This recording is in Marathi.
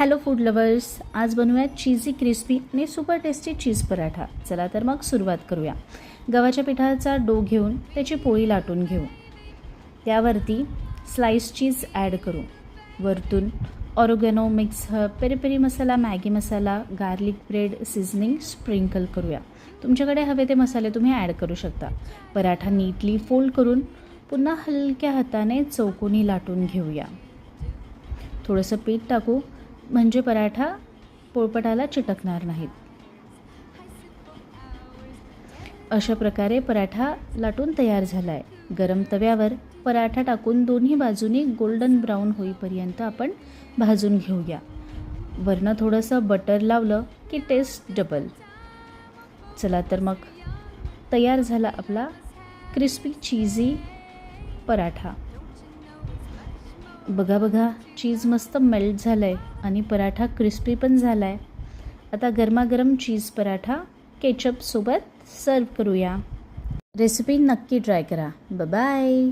हॅलो फूड लवर्स, आज बनवूयात चीजी क्रिस्पी आणि सुपर टेस्टी चीज पराठा. चला तर मग सुरुवात करूया. गव्हाच्या पिठाचा डो घेऊन त्याची पोळी लाटून घेऊ. त्यावरती स्लाइस चीज ॲड करू. वरतून oregano, mix herb, peri peri masala, Maggi masala, garlic bread seasoning sprinkle करूया. तुमच्याकडे हवे ते मसाले तुम्ही ॲड करू शकता. पराठा नीटली फोल्ड करून पुन्हा हलक्या हाताने चौकोनी लाटून घेऊया. थोडंसं पीठ टाकू म्हणजे पराठा पोळपटाला चिटकणार नाहीत. अशा प्रकारे पराठा लाटून तयार झाला आहे. गरम तव्यावर पराठा टाकून दोन्ही बाजूनी गोल्डन ब्राऊन होईपर्यंत आपण भाजून घेऊया. वरनं थोडंसं बटर लावलं की टेस्ट डबल. चला तर मग तयार झाला आपला क्रिस्पी चीजी पराठा. बघा चीज मस्त मेल्ट झालं आहे आणि पराठा क्रिस्पी पण झाला आहे. आता गरमागरम चीज पराठा केचपसोबत सर्व करूया. रेसिपी नक्की ट्राय करा. बाय.